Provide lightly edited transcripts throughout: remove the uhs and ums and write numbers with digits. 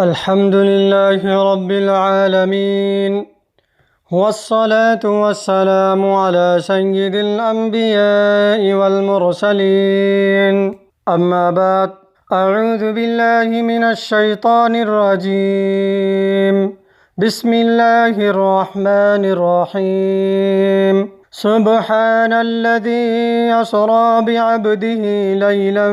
الحمد لله رب العالمين، والصلاة والسلام على سيد الأنبياء والمرسلين. أما بعد، أعوذ بالله من الشيطان الرجيم. بسم الله الرحمن الرحيم. سبحان الذي أسرى بعبده ليلا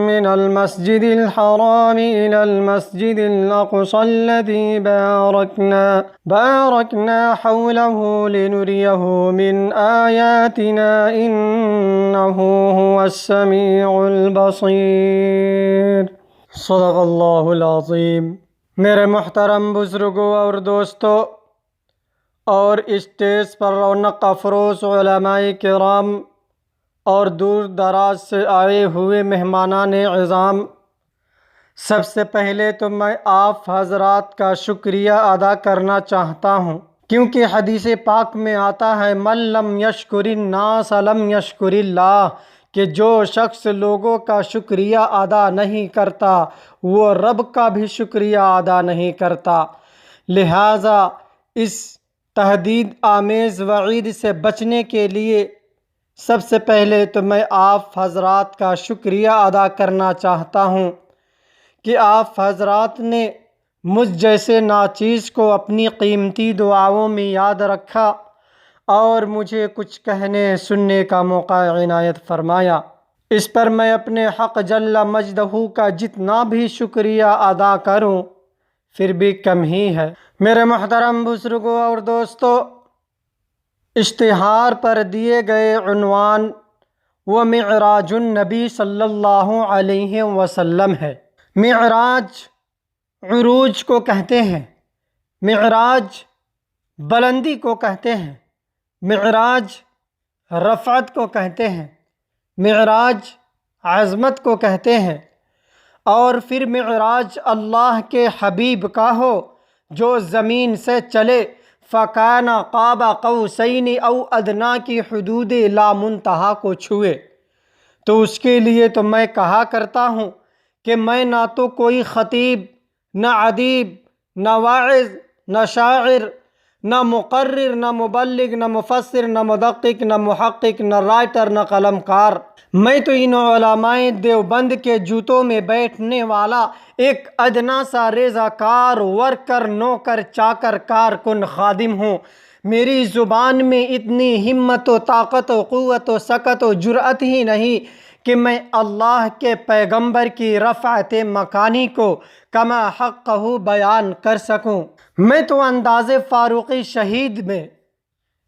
من المسجد الحرام إلى المسجد الأقصى الذي باركنا حوله لنريه من آياتنا إنه هو السميع البصير. صدق اللہ العظیم. میرے محترم بزرگوں اور دوستوں اور اسٹیج پر رونق افروز علماء کرام اور دور دراز سے آئے ہوئے مہمانان اعظام، سب سے پہلے تو میں آپ حضرات کا شکریہ ادا کرنا چاہتا ہوں، کیونکہ حدیث پاک میں آتا ہے من لم یشکر الناس لم یشکر اللہ، کہ جو شخص لوگوں کا شکریہ ادا نہیں کرتا وہ رب کا بھی شکریہ ادا نہیں کرتا. لہٰذا اس تہدید آمیز وعید سے بچنے کے لیے سب سے پہلے تو میں آپ حضرات کا شکریہ ادا کرنا چاہتا ہوں کہ آپ حضرات نے مجھ جیسے ناچیز کو اپنی قیمتی دعاؤں میں یاد رکھا اور مجھے کچھ کہنے سننے کا موقع عنایت فرمایا. اس پر میں اپنے حق جل مجدہ کا جتنا بھی شکریہ ادا کروں پھر بھی کم ہی ہے. میرے محترم بزرگوں اور دوستوں، اشتہار پر دیے گئے عنوان وہ معراج النبی صلی اللہ علیہ وسلم ہے. معراج عروج کو کہتے ہیں، معراج بلندی کو کہتے ہیں، معراج رفعت کو کہتے ہیں، معراج عظمت کو کہتے ہیں. اور پھر معراج اللہ کے حبیب کا ہو جو زمین سے چلے فَكَانَ قَابَ قَوْسَيْنِ أَوْ أَدْنَىٰ کی حدود لا منتہا کو چھوئے. تو اس کے لیے تو میں کہا کرتا ہوں کہ میں نہ تو کوئی خطیب، نہ ادیب، نہ واعظ، نہ شاعر، نہ مقرر، نہ مبلغ، نہ مفسر، نہ مدقق، نہ محقق، نہ رائٹر، نہ قلم کار. میں تو ان علماء دیوبند کے جوتوں میں بیٹھنے والا ایک ادنا سا ریزہ کار، ورکر، نوکر، چاکر، کارکن، خادم ہوں. میری زبان میں اتنی ہمت و طاقت و قوت و سکت و جرأت ہی نہیں کہ میں اللہ کے پیغمبر کی رفعت مکانی کو کما حقہ بیان کر سکوں. میں تو انداز فاروقی شہید میں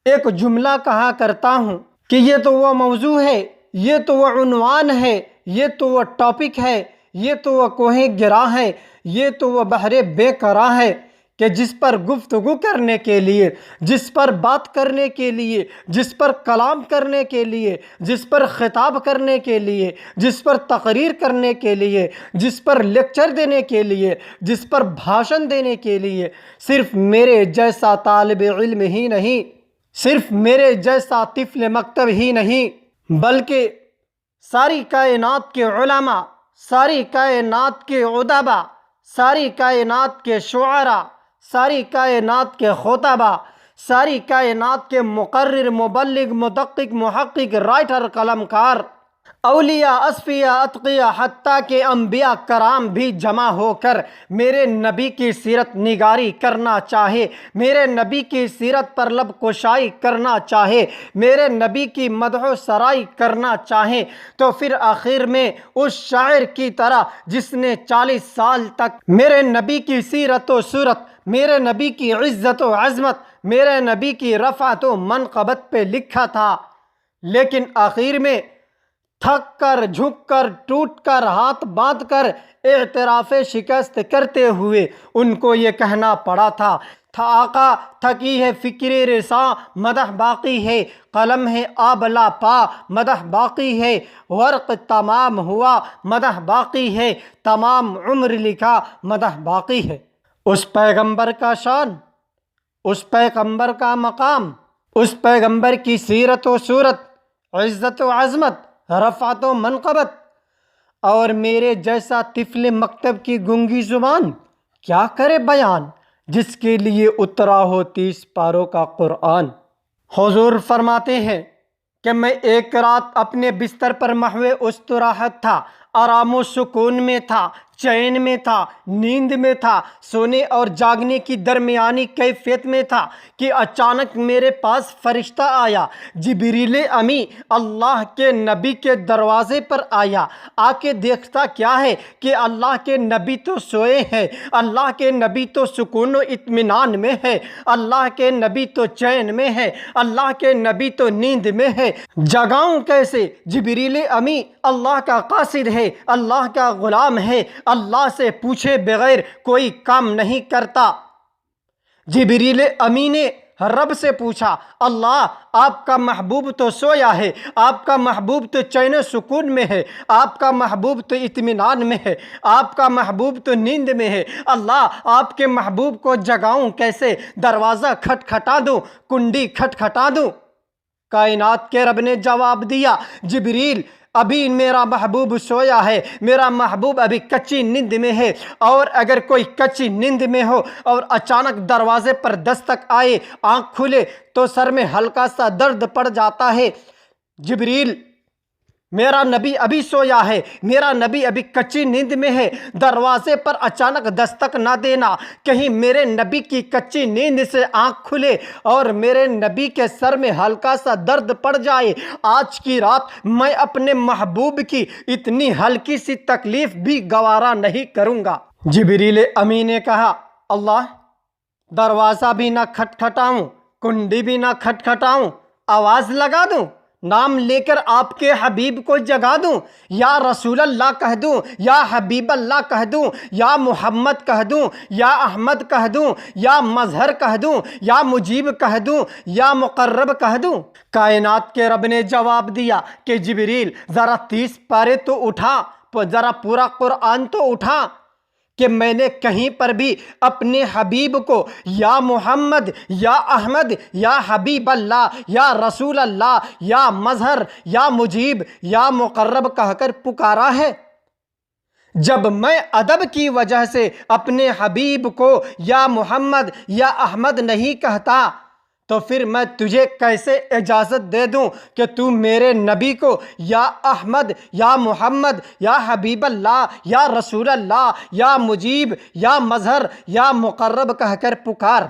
ایک جملہ کہا کرتا ہوں کہ یہ تو وہ موضوع ہے، یہ تو وہ عنوان ہے، یہ تو وہ ٹاپک ہے، یہ تو وہ کوہ گرا ہے، یہ تو وہ بحر بے قرار ہے کہ جس پر گفتگو کرنے کے لیے، جس پر بات کرنے کے لیے، جس پر کلام کرنے کے لیے، جس پر خطاب کرنے کے لیے، جس پر تقریر کرنے کے لیے، جس پر لیکچر دینے کے لیے، جس پر بھاشن دینے کے لیے صرف میرے جیسا طالب علم ہی نہیں، صرف میرے جیسا طفل مکتب ہی نہیں، بلکہ ساری کائنات کے علماء، ساری کائنات کے ادباء، ساری کائنات کے شعراء، ساری کائنات کے خطباء، ساری کائنات کے مقرر، مبلغ، مدقق، محقق، رائٹر، قلم کار، اولیاء، اصفیاء، اتقیاء، حتیٰ کہ انبیاء کرام بھی جمع ہو کر میرے نبی کی سیرت نگاری کرنا چاہے، میرے نبی کی سیرت پر لب کشائی کرنا چاہے، میرے نبی کی مدح و سرائی کرنا چاہے، تو پھر آخر میں اس شاعر کی طرح جس نے 40 سال تک میرے نبی کی سیرت و صورت، میرے نبی کی عزت و عظمت، میرے نبی کی رفعت و منقبت پہ لکھا تھا، لیکن آخر میں تھک کر، جھک کر، ٹوٹ کر، ہاتھ باندھ کر اعتراف شکست کرتے ہوئے ان کو یہ کہنا پڑا تھا آقا تھکی ہے فکر رساں، مدح باقی ہے، قلم ہے آبلا پا، مدح باقی ہے، ورق تمام ہوا، مدح باقی ہے، تمام عمر لکھا، مدح باقی ہے. اس پیغمبر کا شان، اس پیغمبر کا مقام، اس پیغمبر کی سیرت و صورت، عزت و عظمت، رفعت و منقبت، اور میرے جیسا طفل مکتب کی گنگی زبان کیا کرے بیان جس کے لیے اترا ہو 30 پاروں کا قرآن۔ حضور فرماتے ہیں کہ میں ایک رات اپنے بستر پر محو استراحت تھا، آرام و سکون میں تھا، چین میں تھا، نیند میں تھا، سونے اور جاگنے کی درمیانی کیفیت میں تھا کہ اچانک میرے پاس فرشتہ آیا۔ جبریل امی اللہ کے نبی کے دروازے پر آیا۔ آ کے دیکھتا کیا ہے کہ اللہ کے نبی تو سوئے ہیں، اللہ کے نبی تو سکون و اطمینان میں ہے، اللہ کے نبی تو چین میں ہے، اللہ کے نبی تو نیند میں ہے، جگاؤں کیسے؟ جبریل امی اللہ کا قاصد ہے، اللہ کا غلام ہے، اللہ سے پوچھے بغیر کوئی کام نہیں کرتا۔ جبریل امی نے رب سے پوچھا، اللہ آپ کا محبوب تو سویا ہے، آپ کا محبوب تو چین و سکون میں ہے، آپ کا محبوب تو اطمینان میں ہے، آپ کا محبوب تو نیند میں ہے، اللہ آپ کے محبوب کو جگاؤں کیسے؟ دروازہ کھٹکھٹا دوں، کنڈی کھٹکھٹا دوں؟ کائنات کے رب نے جواب دیا، جبریل ابھی میرا محبوب سویا ہے، میرا محبوب ابھی کچی نیند میں ہے، اور اگر کوئی کچی نیند میں ہو اور اچانک دروازے پر دستک آئے، آنکھ کھلے تو سر میں ہلکا سا درد پڑ جاتا ہے۔ جبریل میرا نبی ابھی سویا ہے، میرا نبی ابھی کچی نیند میں ہے، دروازے پر اچانک دستک نہ دینا، کہیں میرے نبی کی کچی نیند سے آنکھ کھلے اور میرے نبی کے سر میں ہلکا سا درد پڑ جائے۔ آج کی رات میں اپنے محبوب کی اتنی ہلکی سی تکلیف بھی گوارا نہیں کروں گا۔ جبریل امی نے کہا، اللہ دروازہ بھی نہ کھٹکھٹاؤں، کنڈی بھی نہ کھٹکھٹاؤں، آواز لگا دوں، نام لے کر آپ کے حبیب کو جگا دوں، یا رسول اللہ کہہ دوں، یا حبیب اللہ کہہ دوں، یا محمد کہہ دوں، یا احمد کہہ دوں، یا مظہر کہہ دوں، یا مجیب کہہ دوں، یا مقرب کہہ دوں؟ کائنات کے رب نے جواب دیا کہ جبریل ذرا 30 پارے تو اٹھا، ذرا پورا قرآن تو اٹھا، کہ میں نے کہیں پر بھی اپنے حبیب کو یا محمد، یا احمد، یا حبیب اللہ، یا رسول اللہ، یا مظہر، یا مجیب، یا مقرب کہہ کر پکارا ہے؟ جب میں ادب کی وجہ سے اپنے حبیب کو یا محمد یا احمد نہیں کہتا تو پھر میں تجھے کیسے اجازت دے دوں کہ تو میرے نبی کو یا احمد، یا محمد، یا حبیب اللہ، یا رسول اللہ، یا مجیب، یا مظہر، یا مقرب کہہ کر پکار؟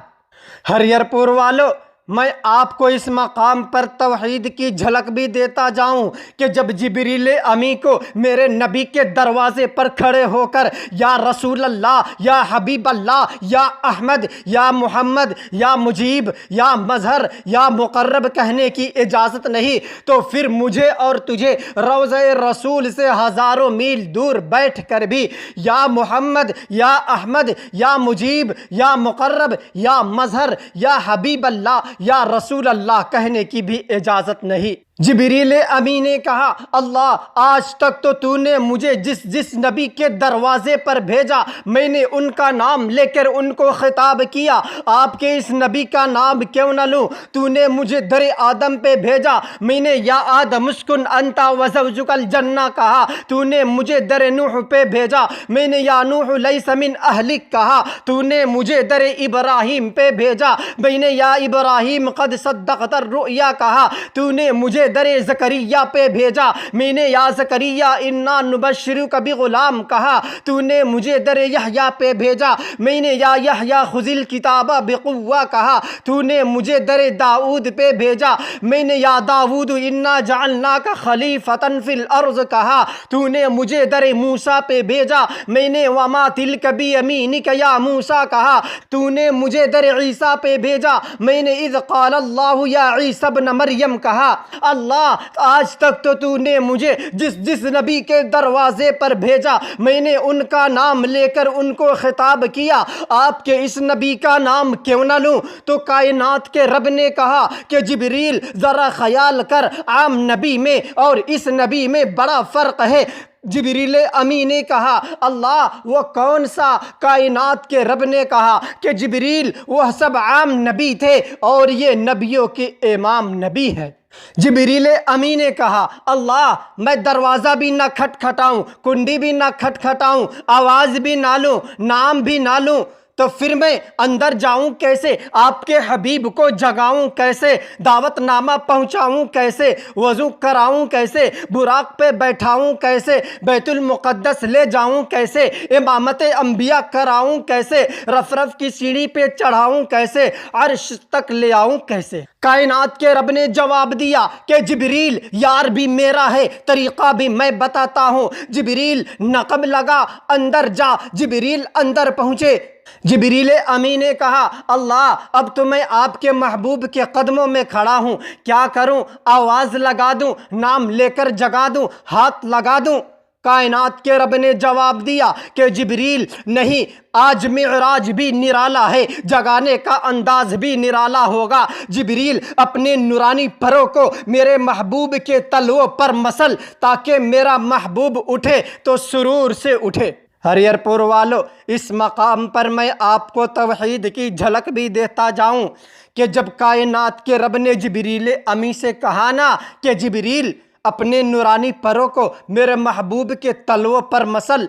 ہریہر پور والو، میں آپ کو اس مقام پر توحید کی جھلک بھی دیتا جاؤں کہ جب جبریل امی کو میرے نبی کے دروازے پر کھڑے ہو کر یا رسول اللہ، یا حبیب اللہ، یا احمد، یا محمد، یا مجیب، یا مظہر، یا مقرب کہنے کی اجازت نہیں، تو پھر مجھے اور تجھے روضہ رسول سے ہزاروں میل دور بیٹھ کر بھی یا محمد، یا احمد، یا مجیب، یا مقرب، یا مظہر، یا حبیب اللہ، یا رسول اللہ کہنے کی بھی اجازت نہیں۔ جبریل امی نے کہا، اللہ آج تک تو نے مجھے جس نبی کے دروازے پر بھیجا میں نے ان کا نام لے کر ان کو خطاب کیا، آپ کے اس نبی کا نام کیوں نہ لوں؟ تو نے مجھے در آدم پہ بھیجا، میں نے یا آدم اسکن انت وزوجک الجنہ کہا، تو نے مجھے در نوح پہ بھیجا، میں نے یا نوح لیس من اہلک کہا، تو نے مجھے در ابراہیم پہ بھیجا، میں نے یا ابراہیم قد صدقت الرؤیا کہا، تو نے مجھے در زکریا پہ بھیجا، میں نے یا زکریا انا نبشرک بغلام کہا، تو نے مجھے در یحییٰ پہ بھیجا، میں نے یا یحییٰ خذ الکتاب بقوہ کہا، تو نے مجھے در داؤد پہ بھیجا، میں نے یا داؤد انا جعلناک خلیفۃ فی الارض کہا، تو نے مجھے در موسیٰ پہ بھیجا، میں نے وما تلک بیمینک یا موسیٰ کہا، تو نے مجھے در عیسیٰ پہ بھیجا، میں نے اذ قال اللہ یا عیسی ابن مریم کہا۔ اللہ آج تک تو نے مجھے جس نبی کے دروازے پر بھیجا میں نے ان کا نام لے کر ان کو خطاب کیا، آپ کے اس نبی کا نام کیوں نہ لوں؟ تو کائنات کے رب نے کہا کہ جبریل ذرا خیال کر، عام نبی میں اور اس نبی میں بڑا فرق ہے۔ جبریل امی نے کہا اللہ وہ کون سا؟ کائنات کے رب نے کہا کہ جبریل وہ سب عام نبی تھے اور یہ نبیوں کے امام نبی ہے۔ جبریل امی نے کہا اللہ میں دروازہ بھی نہ کھٹکھٹاؤں، کنڈی بھی نہ کھٹکھٹاؤں، آواز بھی نہ لوں، نام بھی نہ لوں تو پھر میں اندر جاؤں کیسے؟ آپ کے حبیب کو جگاؤں کیسے؟ دعوت نامہ پہنچاؤں کیسے؟ وضو کراؤں کیسے؟ براق پہ بیٹھاؤں کیسے؟ بیت المقدس لے جاؤں کیسے؟ امامت انبیاء کراؤں کیسے؟ رف رف کی سیڑھی پہ چڑھاؤں کیسے؟ عرش تک لے آؤں کیسے؟ کائنات کے رب نے جواب دیا کہ جبریل یار بھی میرا ہے، طریقہ بھی میں بتاتا ہوں۔ جبریل نقب لگا اندر جا، جبریل اندر پہنچے۔ جبریل امی نے کہا اللہ اب تو میں آپ کے محبوب کے قدموں میں کھڑا ہوں، کیا کروں؟ آواز لگا دوں، نام لے کر جگا دوں، ہاتھ لگا دوں؟ کائنات کے رب نے جواب دیا کہ جبریل نہیں، آج معراج بھی نرالا ہے، جگانے کا انداز بھی نرالا ہوگا۔ جبریل اپنے نورانی پروں کو میرے محبوب کے تلووں پر مسل تاکہ میرا محبوب اٹھے تو سرور سے اٹھے۔ ہریر پور والو، اس مقام پر میں آپ کو توحید کی جھلک بھی دیتا جاؤں کہ جب کائنات کے رب نے جبریل امی سے کہا نا کہ جبریل اپنے نورانی پروں کو میرے محبوب کے تلووں پر مسل،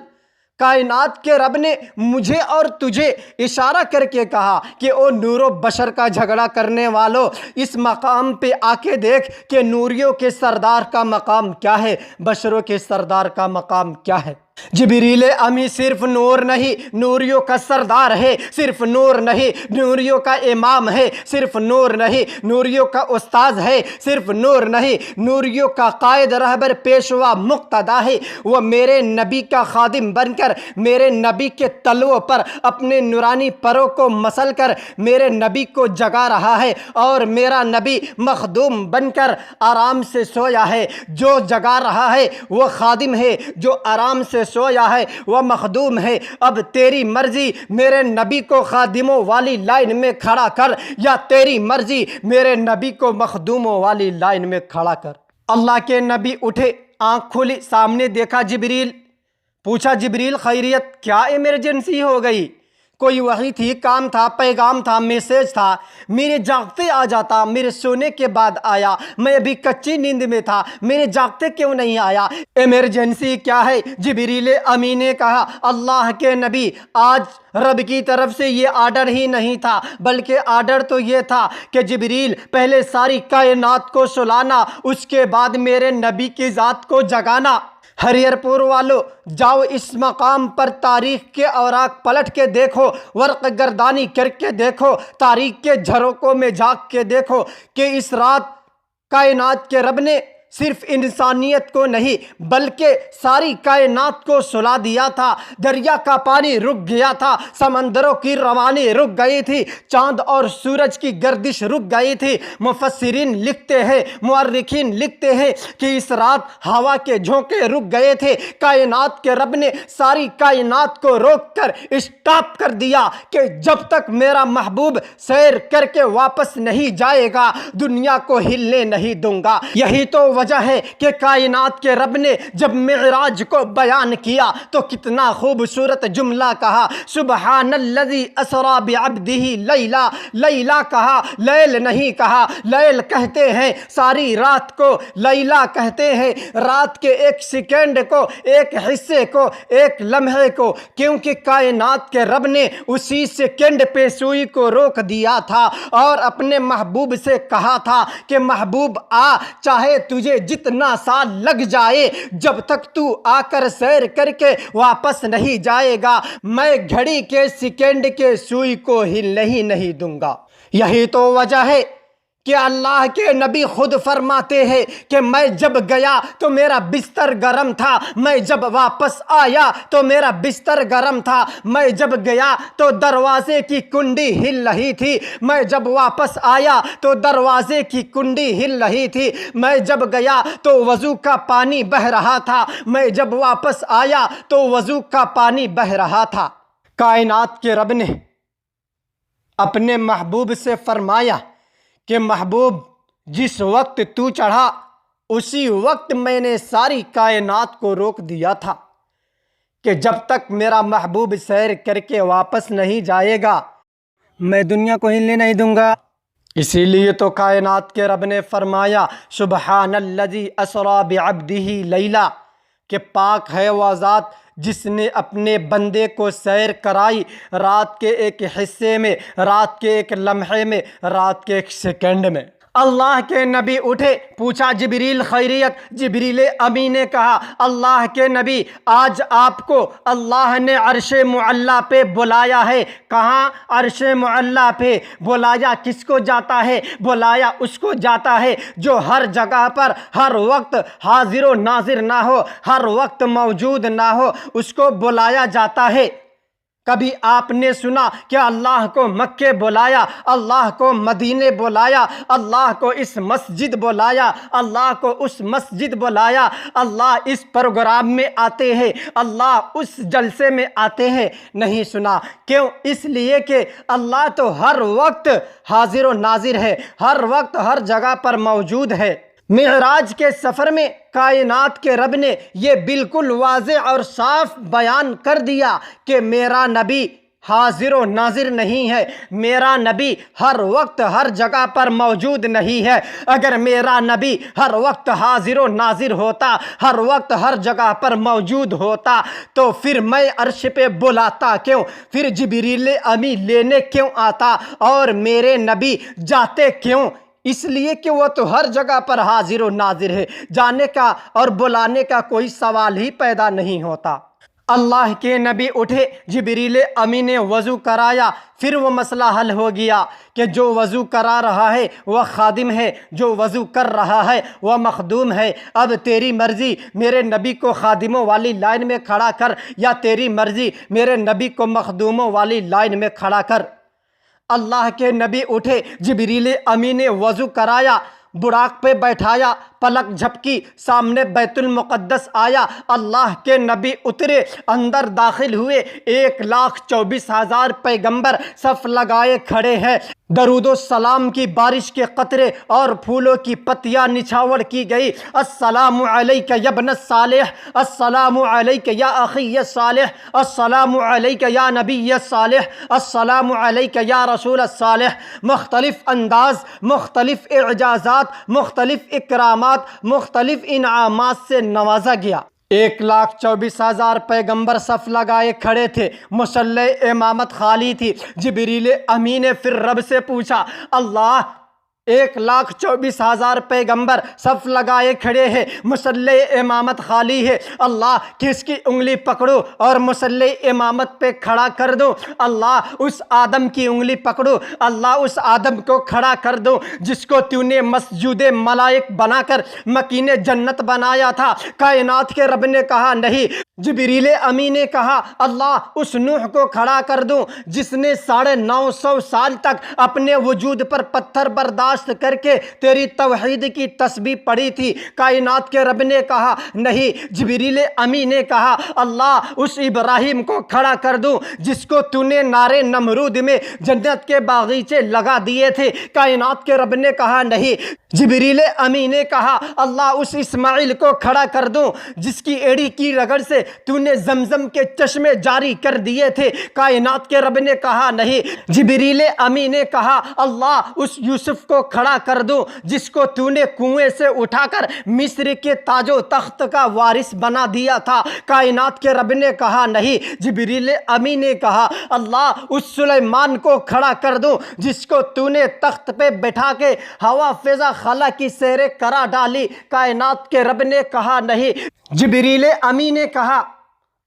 کائنات کے رب نے مجھے اور تجھے اشارہ کر کے کہا کہ او نور و بشر کا جھگڑا کرنے والو، اس مقام پہ آ کے دیکھ کہ نوریوں کے سردار کا مقام کیا ہے، بشروں کے سردار کا مقام کیا ہے۔ جبریل امی صرف نور نہیں، نوریوں کا سردار ہے، صرف نور نہیں، نوریوں کا امام ہے، صرف نور نہیں، نوریوں کا استاذ ہے، صرف نور نہیں، نوریوں کا قائد رہبر پیشوا مقتدا ہے۔ وہ میرے نبی کا خادم بن کر میرے نبی کے تلووں پر اپنے نورانی پروں کو مسل کر میرے نبی کو جگا رہا ہے، اور میرا نبی مخدوم بن کر آرام سے سویا ہے۔ جو جگا رہا ہے وہ خادم ہے، جو آرام سے سویا ہے وہ مخدوم ہے۔ اب تیری مرضی میرے نبی کو خادموں والی لائن میں کھڑا کر، یا تیری مرضی میرے نبی کو مخدوموں والی لائن میں کھڑا کر۔ اللہ کے نبی اٹھے، آنکھ کھلی، سامنے دیکھا جبریل، پوچھا جبریل خیریت؟ کیا ایمرجنسی ہو گئی؟ کوئی وحی تھی، کام تھا، پیغام تھا، میسیج تھا؟ میرے جاگتے آ جاتا، میرے سونے کے بعد آیا، میں ابھی کچی نیند میں تھا، میرے جاگتے کیوں نہیں آیا؟ ایمرجنسی کیا ہے؟ جبریل امی نے کہا اللہ کے نبی آج رب کی طرف سے یہ آرڈر ہی نہیں تھا، بلکہ آرڈر تو یہ تھا کہ جبریل پہلے ساری کائنات کو سلانا، اس کے بعد میرے نبی کی ذات کو جگانا۔ ہریر پور والو، جاؤ اس مقام پر تاریخ کے اوراق پلٹ کے دیکھو، ورق گردانی کر کے دیکھو، تاریخ کے جھروکوں میں جھانک کے دیکھو کہ اس رات کائنات کے رب نے صرف انسانیت کو نہیں بلکہ ساری کائنات کو سلا دیا تھا۔ دریا کا پانی رک گیا تھا، سمندروں کی روانی رک گئی تھی، چاند اور سورج کی گردش رک گئی تھی۔ مفسرین لکھتے ہیں، مورخین لکھتے ہیں کہ اس رات ہوا کے جھونکے رک گئے تھے۔ کائنات کے رب نے ساری کائنات کو روک کر اسٹاپ کر دیا کہ جب تک میرا محبوب سیر کر کے واپس نہیں جائے گا دنیا کو ہلنے نہیں دوں گا۔ یہی تو وجہ ہے کہ کائنات کے رب نے جب معراج کو بیان کیا تو کتنا خوبصورت جملہ کہا، سبحان الذی اسری بعبدہ لیلا۔ لیلا کہا، لیل نہیں کہا۔ لیل کہتے ہیں ساری رات کو، لیلا کہتے ہیں رات کے ایک سیکنڈ کو، ایک حصے کو، ایک لمحے کو، کیونکہ کائنات کے رب نے اسی سیکنڈ پہ سوئی کو روک دیا تھا اور اپنے محبوب سے کہا تھا کہ محبوب آ، چاہے تجھے جتنا سال لگ جائے، جب تک تو آ کر سیر کر کے واپس نہیں جائے گا میں گھڑی کے سیکنڈ کے سوئی کو ہلنے نہیں دوں گا۔ یہی تو وجہ ہے کہ اللہ کے نبی خود فرماتے ہیں کہ میں جب گیا تو میرا بستر گرم تھا، میں جب واپس آیا تو میرا بستر گرم تھا، میں جب گیا تو دروازے کی کنڈی ہل رہی تھی، میں جب واپس آیا تو دروازے کی کنڈی ہل رہی تھی، میں جب گیا تو وضو کا پانی بہہ رہا تھا، میں جب واپس آیا تو وضو کا پانی بہہ رہا تھا۔ کائنات کے رب نے اپنے محبوب سے فرمایا کہ محبوب جس وقت تو چڑھا اسی وقت میں نے ساری کائنات کو روک دیا تھا کہ جب تک میرا محبوب سیر کر کے واپس نہیں جائے گا میں دنیا کو ہلنے نہیں دوں گا۔ اسی لیے تو کائنات کے رب نے فرمایا سبحان الذی اسری بعبدہ لیلا، کہ پاک ہے وہ ذات جس نے اپنے بندے کو سیر کرائی رات کے ایک حصے میں، رات کے ایک لمحے میں، رات کے ایک سیکنڈ میں۔ اللہ کے نبی اٹھے، پوچھا جبریل خیریت؟ جبریل امی نے کہا اللہ کے نبی آج آپ کو اللہ نے عرش معلی پہ بلایا ہے۔ کہاں؟ عرش معلی پہ۔ بلایا کس کو جاتا ہے؟ بلایا اس کو جاتا ہے جو ہر جگہ پر ہر وقت حاضر و ناظر نہ ہو، ہر وقت موجود نہ ہو، اس کو بلایا جاتا ہے۔ کبھی آپ نے سنا کہ اللہ کو مکے بلایا، اللہ کو مدینے بلایا، اللہ کو اس مسجد بلایا، اللہ کو اس مسجد بلایا، اللہ اس پروگرام میں آتے ہیں، اللہ اس جلسے میں آتے ہیں؟ نہیں سنا۔ کیوں؟ اس لیے کہ اللہ تو ہر وقت حاضر و ناظر ہے، ہر وقت ہر جگہ پر موجود ہے۔ معراج کے سفر میں کائنات کے رب نے یہ بالکل واضح اور صاف بیان کر دیا کہ میرا نبی حاضر و ناظر نہیں ہے، میرا نبی ہر وقت ہر جگہ پر موجود نہیں ہے۔ اگر میرا نبی ہر وقت حاضر و ناظر ہوتا، ہر وقت ہر جگہ پر موجود ہوتا تو پھر میں عرش پہ بلاتا کیوں؟ پھر جبریل امی لینے کیوں آتا اور میرے نبی جاتے کیوں؟ اس لیے کہ وہ تو ہر جگہ پر حاضر و ناظر ہے، جانے کا اور بلانے کا کوئی سوال ہی پیدا نہیں ہوتا۔ اللہ کے نبی اٹھے، جبریل امی نے وضو کرایا، پھر وہ مسئلہ حل ہو گیا کہ جو وضو کرا رہا ہے وہ خادم ہے، جو وضو کر رہا ہے وہ مخدوم ہے۔ اب تیری مرضی میرے نبی کو خادموں والی لائن میں کھڑا کر یا تیری مرضی میرے نبی کو مخدوموں والی لائن میں کھڑا کر۔ اللہ کے نبی اٹھے، جبریل امی نے وضو کرایا، براق پہ بیٹھایا، پلک جھپکی، سامنے بیت المقدس آیا، اللہ کے نبی اترے، اندر داخل ہوئے، 1,24,000 پیغمبر صف لگائے کھڑے ہیں، درود و سلام کی بارش کے قطرے اور پھولوں کی پتیاں نچھاور کی گئی۔ السلام علیک یا ابن الصالح، السلام علیک یا اخی الصالح، السلام علیک یا نبی الصالح، السلام علیک یا رسول الصالح۔ مختلف انداز، مختلف اعجازات، مختلف اکرامات، مختلف انعامات سے نوازا گیا۔ 1,24,000 پیغمبر صف لگائے کھڑے تھے، مصلی امامت خالی تھی۔ جبریل امی نے پھر رب سے پوچھا اللہ 1,24,000 پیغمبر صف لگائے کھڑے ہیں، مصلی امامت خالی ہے، اللہ کس کی انگلی پکڑوں اور مصلی امامت پہ کھڑا کر دوں؟ اللہ اس آدم کی انگلی پکڑوں، اللہ اس آدم کو کھڑا کر دوں جس کو تو نے مسجود ملائک بنا کر مکین جنت بنایا تھا۔ کائنات کے رب نے کہا نہیں۔ جبریل امی نے کہا اللہ اس نوح کو کھڑا کر دوں جس نے 950 سال تک اپنے وجود پر پتھر برداشت کر کے تیری توحید کی تسبیح پڑھی تھی۔ کائنات کے رب نے کہا نہیں۔ جبریل امی نے کہا اللہ اس ابراہیم کو کھڑا کر دوں جس کو تو نے نارے نمرود میں جنت کے باغیچے لگا دیے تھے۔ کائنات کے رب نے کہا نہیں۔ جبریل امی نے کہا اللہ اس اسماعیل کو کھڑا کر دوں جس کی ایڑی کی رگڑ سے تو نے زمزم کے چشمے جاری کر دیے تھے۔ کائنات کے رب نے کہا نہیں۔ جبریل امی نے کہا اللہ اس یوسف کو کھڑا کر دوں جس کو تو نے کنویں سے اٹھا کر مصر کے تاج و تخت کا وارث بنا دیا تھا۔ کائنات کے رب نے کہا نہیں۔ جبریل امی نے کہا اللہ اس سلیمان کو کھڑا کر دوں جس کو تو نے تخت پہ بٹھا کے ہوا فضا خلا کی سیریں کرا ڈالی۔ کائنات کے رب نے کہا نہیں۔ جبریل امی نے کہا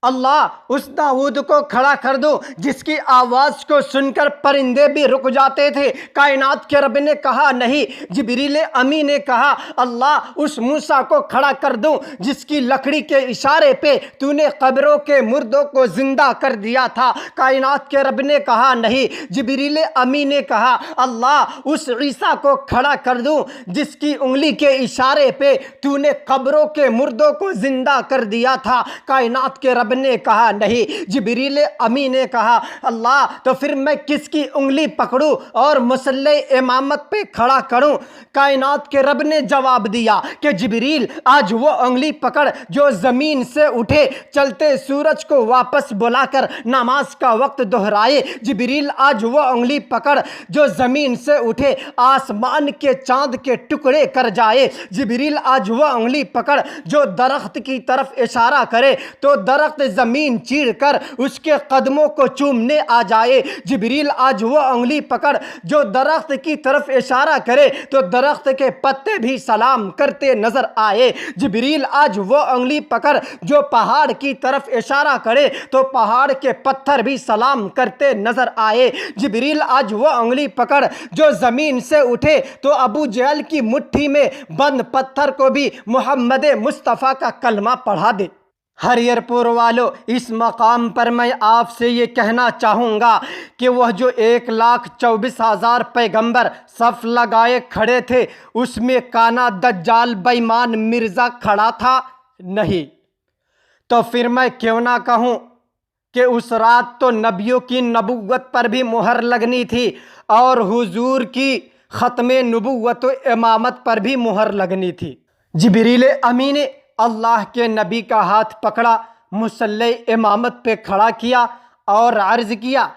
اللہ اس داؤد کو کھڑا کر دو جس کی آواز کو سن کر پرندے بھی رک جاتے تھے۔ کائنات کے رب نے کہا نہیں۔ جبریل امی نے کہا اللہ اس موسیٰ کو کھڑا کر دوں جس کی لکڑی کے اشارے پہ تو نے قبروں کے مردوں کو زندہ کر دیا تھا۔ کائنات کے رب نے کہا نہیں۔ جبریل امی نے کہا اللہ اس عیسیٰ کو کھڑا کر دوں جس کی انگلی کے اشارے پہ تو نے قبروں کے مردوں کو زندہ کر دیا تھا۔ کائنات کے رب رب نے کہا نہیں۔ جبریل امی نے کہا اللہ تو پھر میں کس کی انگلی پکڑوں اور مصلی امامت پہ کھڑا کروں؟ کائنات کے رب نے جواب دیا کہ جبریل آج وہ انگلی پکڑ جو زمین سے اٹھے، چلتے سورج کو واپس بلا کر نماز کا وقت دہرائے۔ جبریل آج وہ انگلی پکڑ جو زمین سے اٹھے آسمان کے چاند کے ٹکڑے کر جائے۔ جبریل آج وہ انگلی پکڑ جو درخت کی طرف اشارہ کرے تو درخت زمین چیر کر اس کے قدموں کو چومنے آ جائے۔ جبریل آج وہ انگلی پکڑ جو درخت کی طرف اشارہ کرے تو درخت کے پتے بھی سلام کرتے نظر آئے۔ جبریل آج وہ انگلی پکڑ جو پہاڑ کی طرف اشارہ کرے تو پہاڑ کے پتھر بھی سلام کرتے نظر آئے۔ جبریل آج وہ انگلی پکڑ جو زمین سے اٹھے تو ابو جہل کی مٹھی میں بند پتھر کو بھی محمد مصطفیٰ کا کلمہ پڑھا دے۔ ہریر پور والو، اس مقام پر میں آپ سے یہ کہنا چاہوں گا کہ وہ جو 1,24,000 پیغمبر صف لگائے کھڑے تھے اس میں کانا دجال بےمان مرزا کھڑا تھا؟ نہیں۔ تو پھر میں کیوں نہ کہوں کہ اس رات تو نبیوں کی نبوت پر بھی مہر لگنی تھی اور حضور کی ختم نبوت و امامت پر بھی مہر لگنی تھی۔ جبریل امی نے اللہ کے نبی کا ہاتھ پکڑا، مصلی امامت پہ کھڑا کیا اور عرض کیا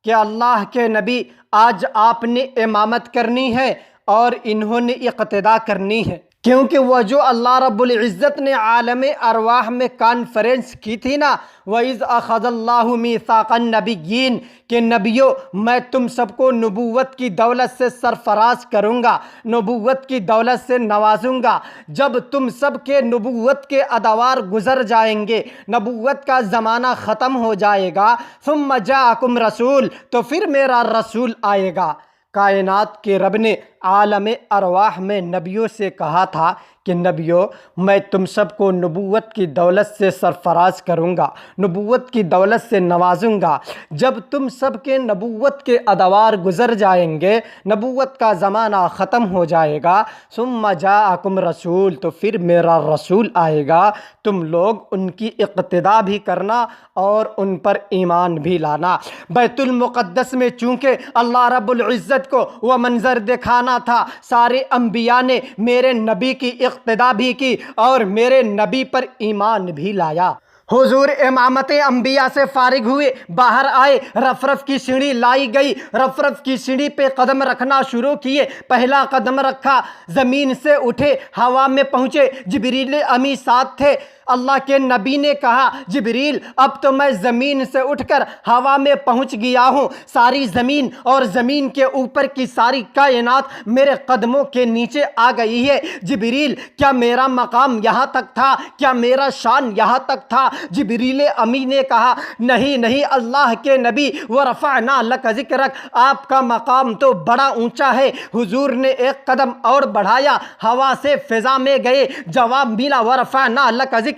کہ اللہ کے نبی آج آپ نے امامت کرنی ہے اور انہوں نے اقتداء کرنی ہے، کیونکہ وہ جو اللہ رب العزت نے عالم ارواح میں کانفرنس کی تھی نا، وَإِذْ أَخَذَ اللَّهُ مِيثَاقَ النَّبِيِّينَ کہ نبیوں میں تم سب کو نبوت کی دولت سے سرفراز کروں گا، نبوت کی دولت سے نوازوں گا۔ جب تم سب کے نبوت کے ادوار گزر جائیں گے، نبوت کا زمانہ ختم ہو جائے گا، ثُمَّ جَاءَكُمْ رَسُولٌ تو پھر میرا رسول آئے گا۔ کائنات کے رب نے عالم ارواح میں نبیوں سے کہا تھا کہ نبیوں میں تم سب کو نبوت کی دولت سے سرفراز کروں گا، نبوت کی دولت سے نوازوں گا۔ جب تم سب کے نبوت کے ادوار گزر جائیں گے، نبوت کا زمانہ ختم ہو جائے گا، ثم جاءکم رسول تو پھر میرا رسول آئے گا، تم لوگ ان کی اقتداء بھی کرنا اور ان پر ایمان بھی لانا۔ بیت المقدس میں چونکہ اللہ رب العزت کو وہ منظر دکھانا تھا، سارے انبیاء نے میرے نبی کی اقتداء بھی کی اور میرے نبی پر ایمان بھی لایا۔ حضور امامت انبیاء سے فارغ ہوئے، باہر آئے، رفرف کی سیڑھی لائی گئی، رفرف کی سیڑھی پہ قدم رکھنا شروع کیے، پہلا قدم رکھا، زمین سے اٹھے، ہوا میں پہنچے، جبریل امی ساتھ تھے۔ اللہ کے نبی نے کہا جبریل اب تو میں زمین سے اٹھ کر ہوا میں پہنچ گیا ہوں، ساری زمین اور زمین کے اوپر کی ساری کائنات میرے قدموں کے نیچے آ گئی ہے۔ جبریل کیا میرا مقام یہاں تک تھا؟ کیا میرا شان یہاں تک تھا؟ جبریل امی نے کہا نہیں نہیں اللہ کے نبی، وَرَفَعْنَا لَكَ ذِكْرَكَ آپ کا مقام تو بڑا اونچا ہے۔ حضور نے ایک قدم اور بڑھایا، ہوا سے فضا میں گئے، جواب ملا وَرَفَعْنَا لَكَ ذِكْرَكَ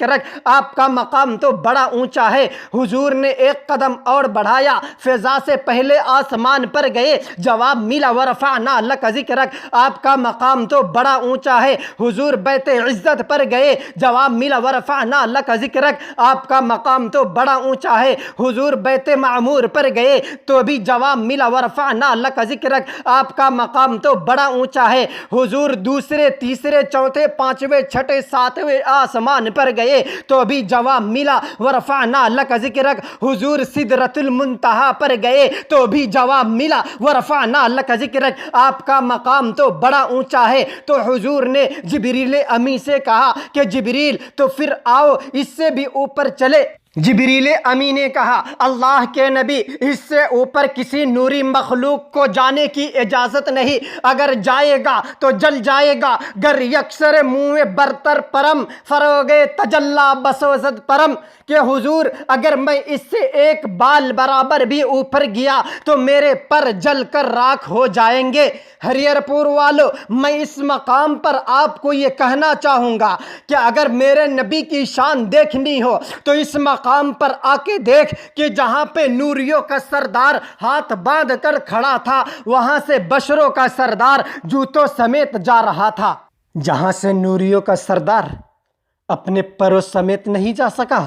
آپ کا مقام تو بڑا اونچا ہے۔ حضور نے ایک قدم اور بڑھایا، فضا سے پہلے آسمان پر گئے، جواب ملا وَرَفَعْنَا لَكَ ذِكْرَكَ آپ کا مقام تو بڑا اونچا ہے۔ حضور بیت عزت پر گئے، جواب ملا وَرَفَعْنَا لَكَ ذِكْرَكَ آپ کا مقام تو بڑا اونچا ہے۔ حضور بیت معمور پر گئے تو بھی جواب ملا وَرَفَعْنَا لَكَ ذِكْرَكَ آپ کا مقام تو بڑا اونچا ہے۔ حضور دوسرے، تیسرے، چوتھے، پانچویں، چھٹے، ساتویں آسمان پر گئے تو بھی جواب ملا وَرَفَعْنَا لَكَ ذِكْرَكَ حضور سدرۃ المنتہا پر گئے تو بھی جواب ملا وَرَفَعْنَا لَكَ ذِكْرَكَ آپ کا مقام تو بڑا اونچا ہے۔ تو حضور نے جبریل امی سے کہا کہ جبریل تو پھر آؤ اس سے بھی اوپر چلے۔ جبریل امی نے کہا اللہ کے نبی اس سے اوپر کسی نوری مخلوق کو جانے کی اجازت نہیں، اگر جائے گا تو جل جائے گا، گر یکسر منہ برتر پرم فروغ تجلا بسوزد پرم کہ حضور اگر میں اس سے ایک بال برابر بھی اوپر گیا تو میرے پر جل کر راکھ ہو جائیں گے۔ ہریر پور والو، میں اس مقام پر آپ کو یہ کہنا چاہوں گا کہ اگر میرے نبی کی شان دیکھنی ہو تو اس مقام پر آ کے دیکھ کہ جہاں پہ نوریوں کا سردار ہاتھ باندھ کر کھڑا تھا وہاں سے بشروں کا سردار جوتوں سمیت جا رہا تھا۔ جہاں سے نوریوں کا سردار اپنے پروں سمیت نہیں جا سکا